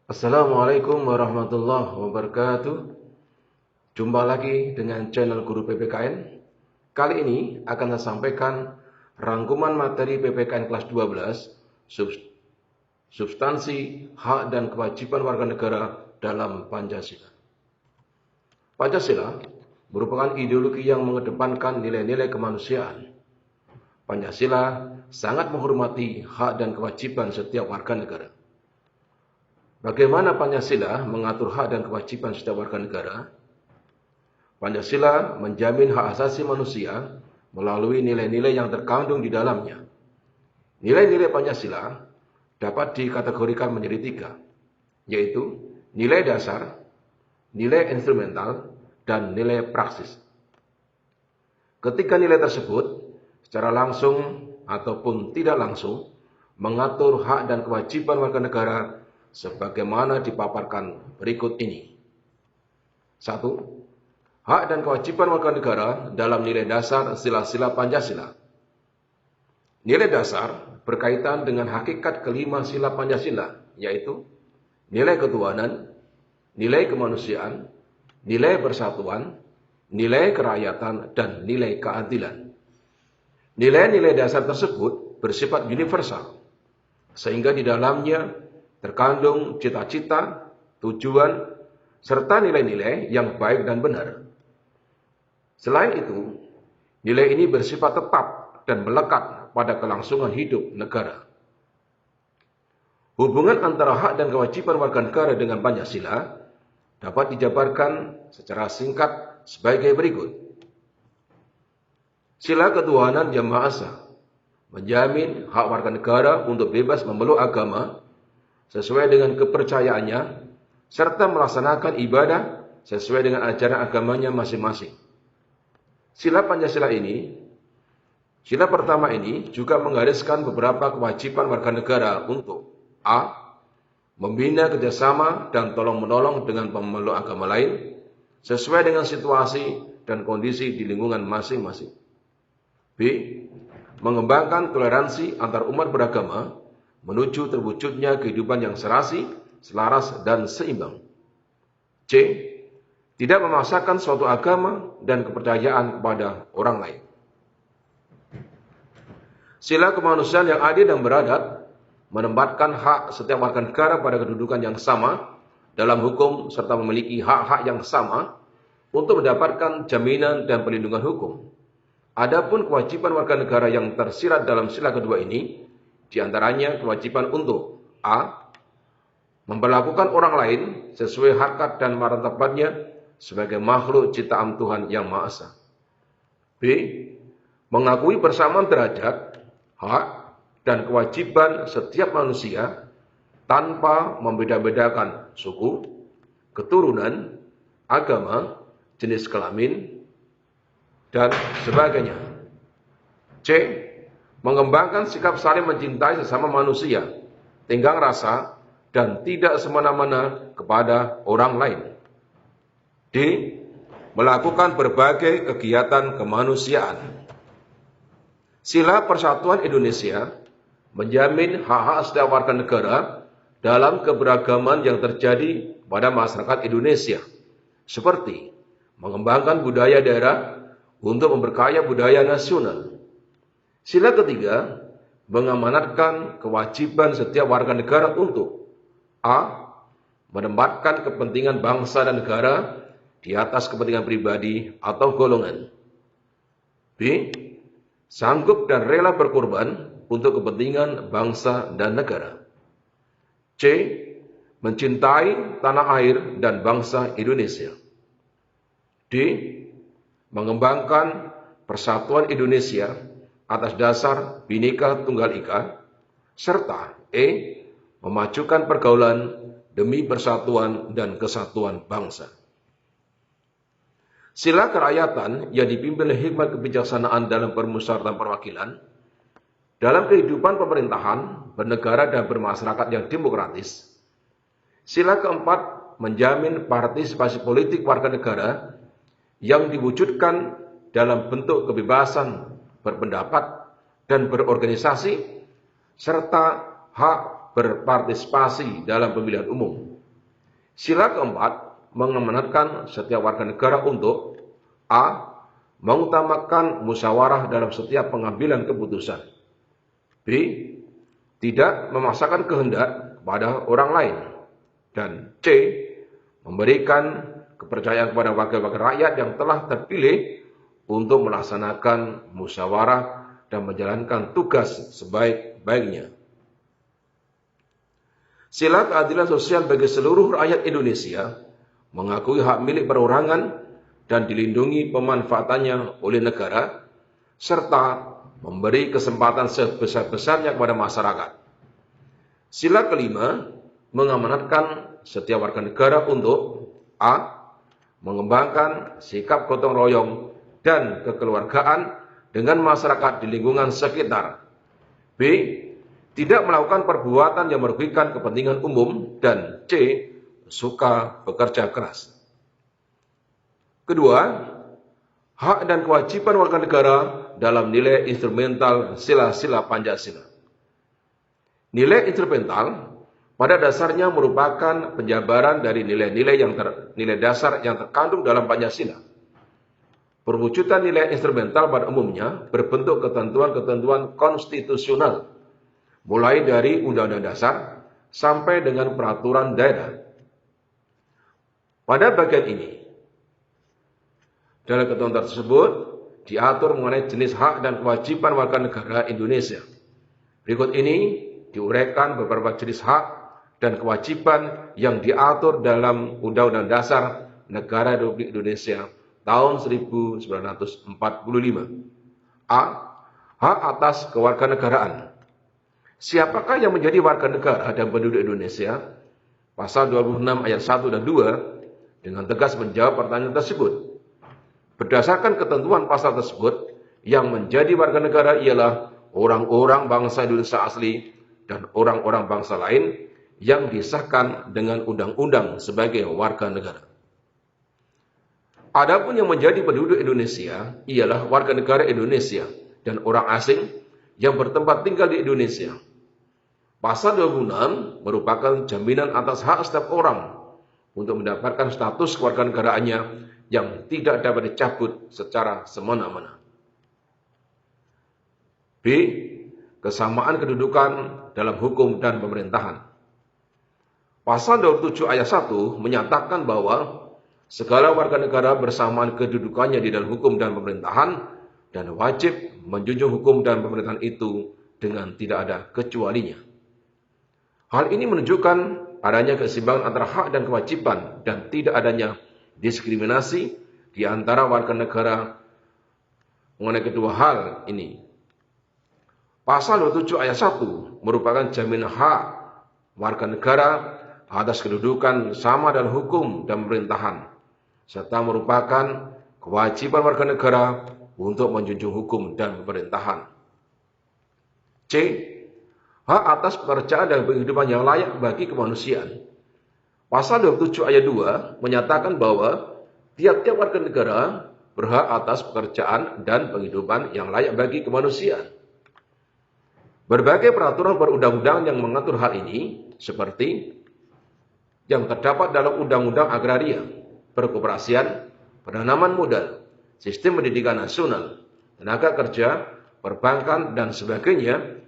Assalamualaikum warahmatullahi wabarakatuh. Jumpa lagi dengan channel Guru PPKN. Kali ini akan saya sampaikan rangkuman materi PPKN kelas 12 substansi hak dan kewajiban warga negara dalam Pancasila. Pancasila merupakan ideologi yang mengedepankan nilai-nilai kemanusiaan. Pancasila sangat menghormati hak dan kewajiban setiap warga negara. Bagaimana Pancasila mengatur hak dan kewajiban setiap warga negara? Pancasila menjamin hak asasi manusia melalui nilai-nilai yang terkandung di dalamnya. Nilai-nilai Pancasila dapat dikategorikan menjadi tiga, yaitu nilai dasar, nilai instrumental, dan nilai praksis. Ketiga nilai tersebut secara langsung ataupun tidak langsung mengatur hak dan kewajiban warga negara sebagaimana dipaparkan berikut ini. 1. Hak dan kewajiban warga negara dalam nilai dasar sila-sila Pancasila. Nilai dasar berkaitan dengan hakikat kelima sila Pancasila, yaitu nilai ketuhanan, nilai kemanusiaan, nilai persatuan, nilai kerakyatan, dan nilai keadilan. Nilai-nilai dasar tersebut bersifat universal, sehingga di dalamnya terkandung cita-cita, tujuan, serta nilai-nilai yang baik dan benar. Selain itu, nilai ini bersifat tetap dan melekat pada kelangsungan hidup negara. Hubungan antara hak dan kewajiban warga negara dengan Pancasila dapat dijabarkan secara singkat sebagai berikut. Sila ketuhanan yang Maha Esa menjamin hak warga negara untuk bebas memeluk agama sesuai dengan kepercayaannya, serta melaksanakan ibadah sesuai dengan ajaran agamanya masing-masing. Sila Pancasila ini, sila pertama ini juga menggariskan beberapa kewajiban warga negara untuk A. Membina kerjasama dan tolong-menolong dengan pemeluk agama lain sesuai dengan situasi dan kondisi di lingkungan masing-masing. B. Mengembangkan toleransi antar umat beragama menuju terwujudnya kehidupan yang serasi, selaras, dan seimbang. C. Tidak memaksakan suatu agama dan kepercayaan kepada orang lain. Sila kemanusiaan yang adil dan beradab menempatkan hak setiap warga negara pada kedudukan yang sama dalam hukum serta memiliki hak-hak yang sama untuk mendapatkan jaminan dan perlindungan hukum. Adapun kewajiban warga negara yang tersirat dalam sila kedua ini, di antaranya kewajiban untuk A. Memperlakukan orang lain sesuai harkat dan martabatnya sebagai makhluk ciptaan Tuhan yang Maha Esa. B. Mengakui persamaan derajat, hak, dan kewajiban setiap manusia tanpa membeda-bedakan suku, keturunan, agama, jenis kelamin, dan sebagainya. C. Mengembangkan sikap saling mencintai sesama manusia, tenggang rasa, dan tidak semena-mena kepada orang lain. D. Melakukan berbagai kegiatan kemanusiaan. Sila Persatuan Indonesia menjamin hak-hak setiap warga negara dalam keberagaman yang terjadi pada masyarakat Indonesia, seperti mengembangkan budaya daerah untuk memperkaya budaya nasional. Sila ketiga mengamanatkan kewajiban setiap warga negara untuk A. Menempatkan kepentingan bangsa dan negara di atas kepentingan pribadi atau golongan. B. Sanggup dan rela berkorban untuk kepentingan bangsa dan negara. C. Mencintai tanah air dan bangsa Indonesia. D. Mengembangkan persatuan Indonesia atas dasar Bhinneka Tunggal Ika, serta E. Memajukan pergaulan demi persatuan dan kesatuan bangsa. Sila kerakyatan yang dipimpin oleh hikmat kebijaksanaan dalam permusyawaratan perwakilan dalam kehidupan pemerintahan, bernegara, dan bermasyarakat yang demokratis. Sila keempat menjamin partisipasi politik warga negara yang diwujudkan dalam bentuk kebebasan berpendapat dan berorganisasi, serta hak berpartisipasi dalam pemilihan umum. Sila keempat mengamanatkan setiap warga negara untuk A. Mengutamakan musyawarah dalam setiap pengambilan keputusan. B. Tidak memaksakan kehendak kepada orang lain. Dan C. Memberikan kepercayaan kepada wakil-wakil rakyat yang telah terpilih untuk melaksanakan musyawarah dan menjalankan tugas sebaik-baiknya. Sila keadilan sosial bagi seluruh rakyat Indonesia mengakui hak milik perorangan dan dilindungi pemanfaatannya oleh negara, serta memberi kesempatan sebesar-besarnya kepada masyarakat. Sila kelima mengamanatkan setiap warga negara untuk A. Mengembangkan sikap gotong royong dan kekeluargaan dengan masyarakat di lingkungan sekitar. B. Tidak melakukan perbuatan yang merugikan kepentingan umum. Dan C. Suka bekerja keras. Kedua, hak dan kewajiban warga negara dalam nilai instrumental sila-sila Pancasila. Nilai instrumental pada dasarnya merupakan penjabaran dari nilai dasar yang terkandung dalam Pancasila. Perwujudan nilai instrumental pada umumnya berbentuk ketentuan-ketentuan konstitusional, mulai dari Undang-Undang Dasar sampai dengan peraturan daerah. Pada bagian ini, dalam ketentuan tersebut diatur mengenai jenis hak dan kewajiban warga negara Indonesia. Berikut ini diuraikan beberapa jenis hak dan kewajiban yang diatur dalam Undang-Undang Dasar Negara Republik Indonesia tahun 1945. A. Hak atas kewarganegaraan. Siapakah yang menjadi warga negara dan penduduk Indonesia? Pasal 26 ayat 1 dan 2 dengan tegas menjawab pertanyaan tersebut. Berdasarkan ketentuan pasal tersebut, yang menjadi warga negara ialah orang-orang bangsa Indonesia asli dan orang-orang bangsa lain yang disahkan dengan undang-undang sebagai warga negara. Adapun yang menjadi penduduk Indonesia ialah warga negara Indonesia dan orang asing yang bertempat tinggal di Indonesia. Pasal 26 merupakan jaminan atas hak setiap orang untuk mendapatkan status kewarganegaraannya yang tidak dapat dicabut secara semena-mena. B. Kesamaan kedudukan dalam hukum dan pemerintahan. Pasal 27 ayat 1 menyatakan bahwa segala warga negara bersamaan kedudukannya di dalam hukum dan pemerintahan dan wajib menjunjung hukum dan pemerintahan itu dengan tidak ada kecualinya. Hal ini menunjukkan adanya keseimbangan antara hak dan kewajiban dan tidak adanya diskriminasi di antara warga negara mengenai kedua hal ini. Pasal 27 ayat 1 merupakan jaminan hak warga negara atas kedudukan sama dalam hukum dan pemerintahan, serta merupakan kewajiban warga negara untuk menjunjung hukum dan pemerintahan. C. Hak atas pekerjaan dan penghidupan yang layak bagi kemanusiaan. Pasal 27 ayat 2 menyatakan bahwa tiap-tiap warga negara berhak atas pekerjaan dan penghidupan yang layak bagi kemanusiaan. Berbagai peraturan perundang-undangan yang mengatur hal ini, seperti yang terdapat dalam Undang-Undang Agraria, Perkoperasian, Penanaman Modal, Sistem Pendidikan Nasional, Tenaga Kerja, Perbankan, dan sebagainya,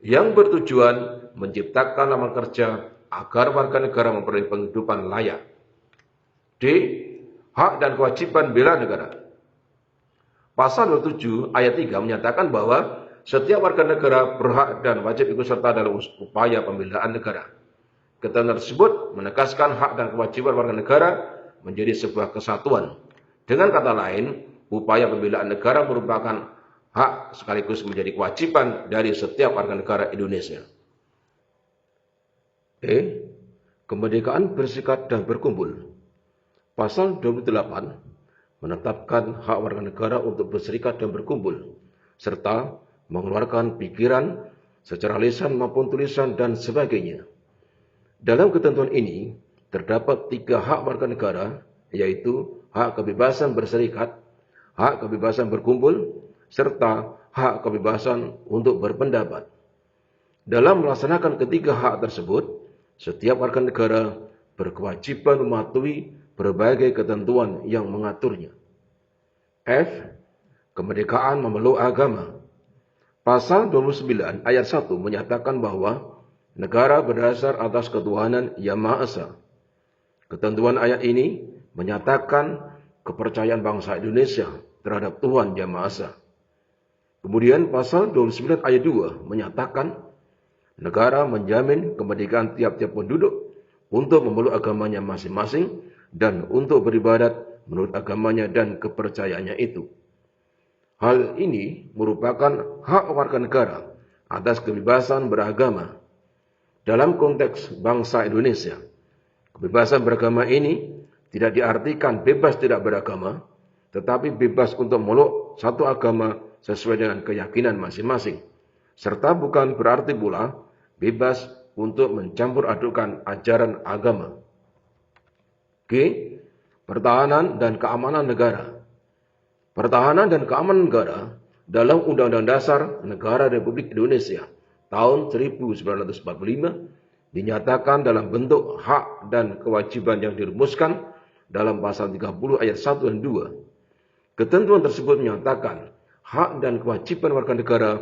yang bertujuan menciptakan lapangan kerja agar warga negara memperoleh penghidupan layak. D. Hak dan kewajiban bela negara. Pasal 27 ayat 3 menyatakan bahwa setiap warga negara berhak dan wajib ikut serta dalam upaya pembelaan negara. Ketentuan tersebut menegaskan hak dan kewajiban warga negara menjadi sebuah kesatuan. Dengan kata lain, upaya pembelaan negara merupakan hak sekaligus menjadi kewajiban dari setiap warga negara Indonesia. E. Kemerdekaan berserikat dan berkumpul. Pasal 28 menetapkan hak warga negara untuk berserikat dan berkumpul, serta mengeluarkan pikiran secara lisan maupun tulisan dan sebagainya. Dalam ketentuan ini, terdapat 3 hak warga negara, yaitu hak kebebasan berserikat, hak kebebasan berkumpul, serta hak kebebasan untuk berpendapat. Dalam melaksanakan ketiga hak tersebut, setiap warga negara berkewajiban mematuhi berbagai ketentuan yang mengaturnya. F. Kemerdekaan memeluk agama. Pasal 29 ayat 1 menyatakan bahwa negara berdasar atas ketuhanan Yang Maha Esa. Ketentuan ayat ini menyatakan kepercayaan bangsa Indonesia terhadap Tuhan Yang Maha Esa. Kemudian pasal 29 ayat 2 menyatakan negara menjamin kemerdekaan tiap-tiap penduduk untuk memeluk agamanya masing-masing dan untuk beribadat menurut agamanya dan kepercayaannya itu. Hal ini merupakan hak warga negara atas kebebasan beragama. Dalam konteks bangsa Indonesia, kebebasan beragama ini tidak diartikan bebas tidak beragama, tetapi bebas untuk memeluk satu agama sesuai dengan keyakinan masing-masing, serta bukan berarti pula bebas untuk mencampur adukan ajaran agama. G. Pertahanan dan keamanan negara. Pertahanan dan keamanan negara dalam Undang-Undang Dasar Negara Republik Indonesia tahun 1945 dinyatakan dalam bentuk hak dan kewajiban yang dirumuskan dalam pasal 30 ayat 1 dan 2. Ketentuan tersebut menyatakan hak dan kewajiban warga negara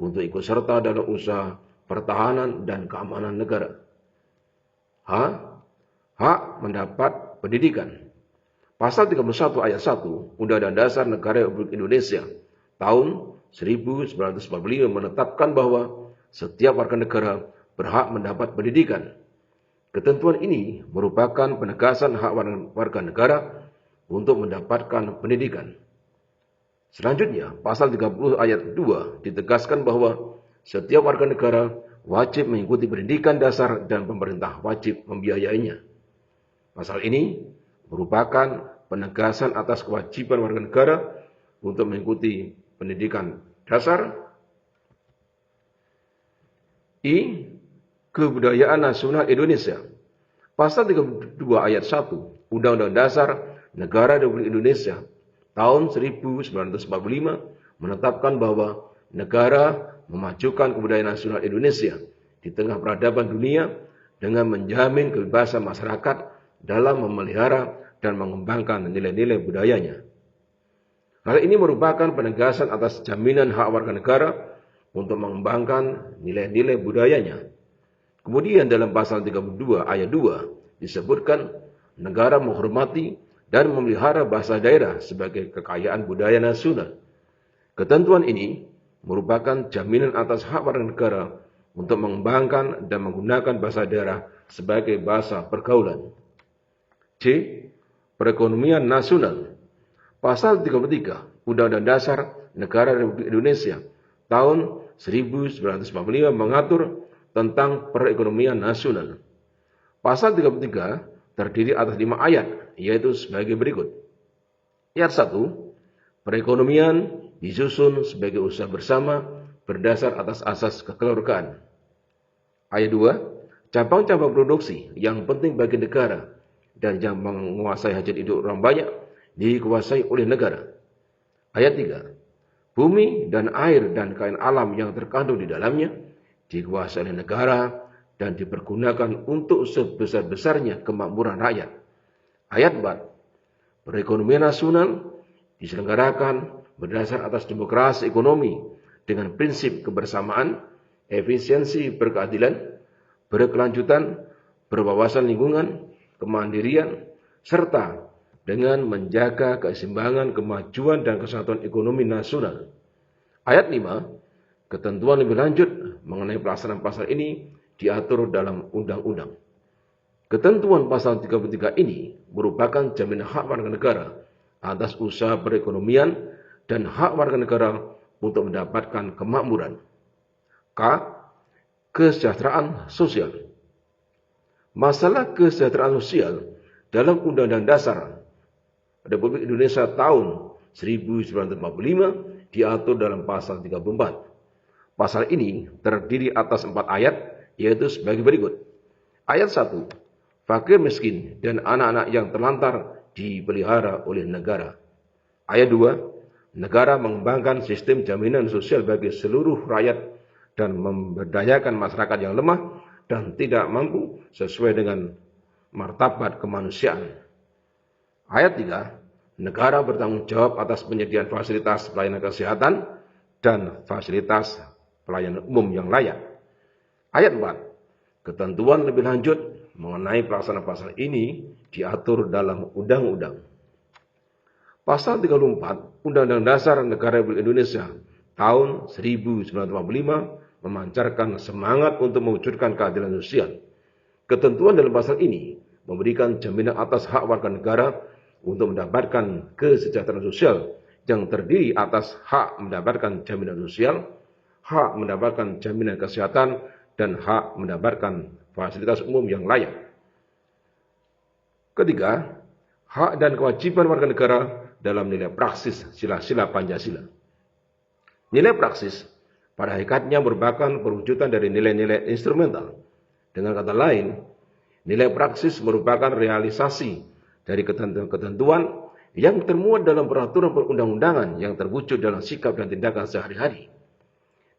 untuk ikut serta dalam usaha pertahanan dan keamanan negara. H. Hak mendapat pendidikan. Pasal 31 ayat 1 Undang-Undang Dasar Negara Republik Indonesia tahun 1945 menetapkan bahwa setiap warga negara berhak mendapat pendidikan. Ketentuan ini merupakan penegasan hak warga negara untuk mendapatkan pendidikan. Selanjutnya, pasal 30 ayat 2 ditegaskan bahwa setiap warga negara wajib mengikuti pendidikan dasar dan pemerintah wajib membiayainya. Pasal ini merupakan penegasan atas kewajiban warga negara untuk mengikuti pendidikan dasar. I. Kebudayaan Nasional Indonesia. Pasal 32 ayat 1 Undang-Undang Dasar Negara Republik Indonesia tahun 1945 menetapkan bahwa negara memajukan kebudayaan nasional Indonesia di tengah peradaban dunia dengan menjamin kebebasan masyarakat dalam memelihara dan mengembangkan nilai-nilai budayanya. Hal ini merupakan penegasan atas jaminan hak warga negara untuk mengembangkan nilai-nilai budayanya. Kemudian dalam pasal 32 ayat 2 disebutkan negara menghormati dan memelihara bahasa daerah sebagai kekayaan budaya nasional. Ketentuan ini merupakan jaminan atas hak warga negara untuk mengembangkan dan menggunakan bahasa daerah sebagai bahasa pergaulan. C. Perekonomian nasional. Pasal 33 Undang-Undang Dasar Negara Republik Indonesia tahun 1945 mengatur tentang perekonomian nasional. Pasal 33 terdiri atas 5 ayat, yaitu sebagai berikut. Ayat 1, perekonomian disusun sebagai usaha bersama berdasar atas asas kekeluargaan. Ayat 2, cabang-cabang produksi yang penting bagi negara dan yang menguasai hajat hidup orang banyak dikuasai oleh negara. Ayat 3, bumi dan air dan kain alam yang terkandung di dalamnya dikuasai oleh negara dan dipergunakan untuk sebesar-besarnya kemakmuran rakyat. Ayat 4, perekonomian nasional diselenggarakan berdasar atas demokrasi ekonomi dengan prinsip kebersamaan, efisiensi berkeadilan, berkelanjutan, berwawasan lingkungan, kemandirian, serta dengan menjaga keseimbangan, kemajuan, dan kesatuan ekonomi nasional. Ayat 5, ketentuan lebih lanjut mengenai pelaksanaan pasal ini diatur dalam undang-undang. Ketentuan pasal 33 ini merupakan jaminan hak warga negara atas usaha perekonomian dan hak warga negara untuk mendapatkan kemakmuran. K. Kesejahteraan sosial. Masalah kesejahteraan sosial dalam Undang-Undang Dasar Republik Indonesia tahun 1945 diatur dalam pasal 34. Pasal ini terdiri atas 4 ayat, yaitu sebagai berikut. Ayat 1, fakir miskin dan anak-anak yang terlantar dipelihara oleh negara. Ayat 2, negara mengembangkan sistem jaminan sosial bagi seluruh rakyat dan memberdayakan masyarakat yang lemah dan tidak mampu sesuai dengan martabat kemanusiaan. Ayat 3, negara bertanggung jawab atas penyediaan fasilitas pelayanan kesehatan dan fasilitas pelayanan umum yang layak. Ayat 4, ketentuan lebih lanjut mengenai pelaksanaan pasal ini diatur dalam undang-undang. Pasal 34 Undang-Undang Dasar Negara Republik Indonesia tahun 1945 memancarkan semangat untuk mewujudkan keadilan sosial. Ketentuan dalam pasal ini memberikan jaminan atas hak warga negara untuk mendapatkan kesejahteraan sosial yang terdiri atas hak mendapatkan jaminan sosial, hak mendapatkan jaminan kesehatan, dan hak mendapatkan fasilitas umum yang layak. Ketiga, hak dan kewajiban warga negara dalam nilai praksis sila-sila Pancasila. Nilai praksis pada hakikatnya merupakan perwujudan dari nilai-nilai instrumental. Dengan kata lain, nilai praksis merupakan realisasi dari ketentuan-ketentuan yang termuat dalam peraturan perundang-undangan yang terwujud dalam sikap dan tindakan sehari-hari.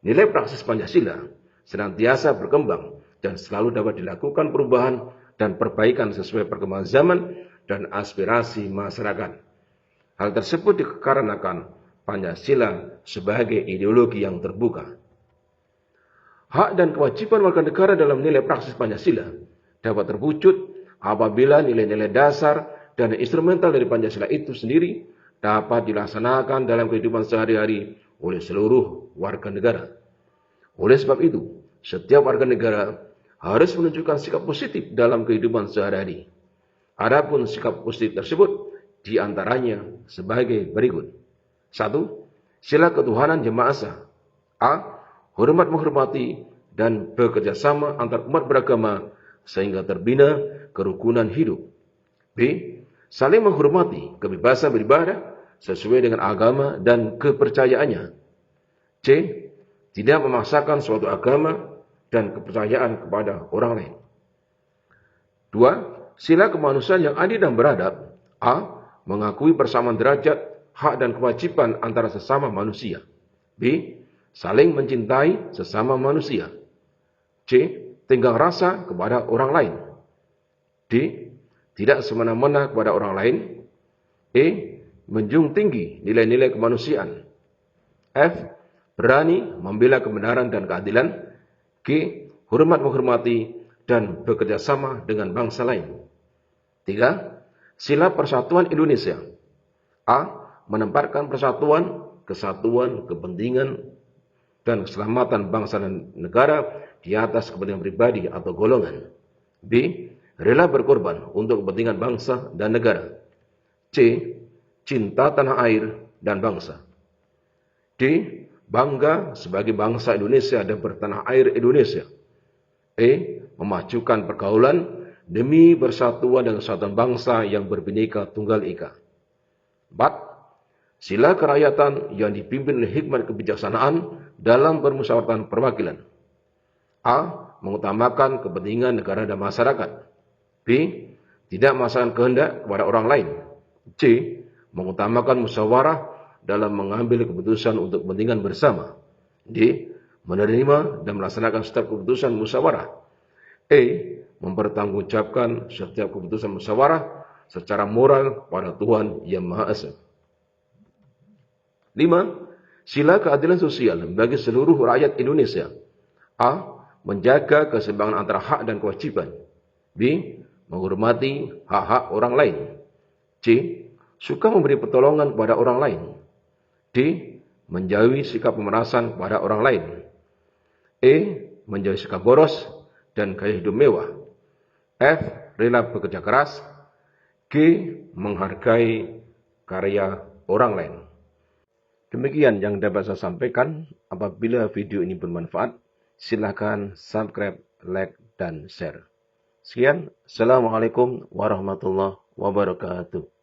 Nilai praksis Pancasila senantiasa berkembang dan selalu dapat dilakukan perubahan dan perbaikan sesuai perkembangan zaman dan aspirasi masyarakat. Hal tersebut dikarenakan Pancasila sebagai ideologi yang terbuka. Hak dan kewajiban warga negara dalam nilai praksis Pancasila dapat terwujud apabila nilai-nilai dasar dan instrumental dari Pancasila itu sendiri dapat dilaksanakan dalam kehidupan sehari-hari oleh seluruh warga negara. Oleh sebab itu, setiap warga negara harus menunjukkan sikap positif dalam kehidupan sehari-hari. Adapun sikap positif tersebut diantaranya sebagai berikut. 1. Sila ketuhanan Jemaah Esa. A. Hormat menghormati dan bekerja sama antar umat beragama sehingga terbina kerukunan hidup. B. Saling menghormati kebebasan beribadah sesuai dengan agama dan kepercayaannya. C. Tidak memaksakan suatu agama dan kepercayaan kepada orang lain. 2. Sila kemanusiaan yang adil dan beradab. A. Mengakui persamaan derajat, hak dan kewajiban antara sesama manusia. B. Saling mencintai sesama manusia. C. Tenggang rasa kepada orang lain. D. Tidak semena-mena kepada orang lain. E. Menjunjung tinggi nilai-nilai kemanusiaan. F. Berani membela kebenaran dan keadilan. G. Hormat menghormati dan bekerja sama dengan bangsa lain. 3. Sila persatuan Indonesia. A. Menempatkan persatuan, kesatuan, kepentingan, dan keselamatan bangsa dan negara di atas kepentingan pribadi atau golongan. B. Rela berkorban untuk kepentingan bangsa dan negara. C. Cinta tanah air dan bangsa. D. Bangga sebagai bangsa Indonesia dan bertanah air Indonesia. E. Memajukan pergaulan demi persatuan dan kesatuan bangsa yang berbineka tunggal ika. 4. Sila kerakyatan yang dipimpin oleh hikmat kebijaksanaan dalam permusyawaratan perwakilan. A. Mengutamakan kepentingan negara dan masyarakat. B. Tidak memaksakan kehendak kepada orang lain. C. Mengutamakan musyawarah dalam mengambil keputusan untuk kepentingan bersama. D. Menerima dan melaksanakan setiap keputusan musyawarah. E. Mempertanggungjawabkan setiap keputusan musyawarah secara moral pada Tuhan Yang Maha Esa. 5. Sila keadilan sosial bagi seluruh rakyat Indonesia. A. Menjaga keseimbangan antara hak dan kewajiban. B. Menghormati hak-hak orang lain. C. Suka memberi pertolongan kepada orang lain. D. Menjauhi sikap pemerasan kepada orang lain. E. Menjauhi sikap boros dan gaya hidup mewah. F. Rela bekerja keras. G. Menghargai karya orang lain. Demikian yang dapat saya sampaikan. Apabila video ini bermanfaat, silakan subscribe, like, dan share. Sekian. Assalamualaikum warahmatullahi wabarakatuh.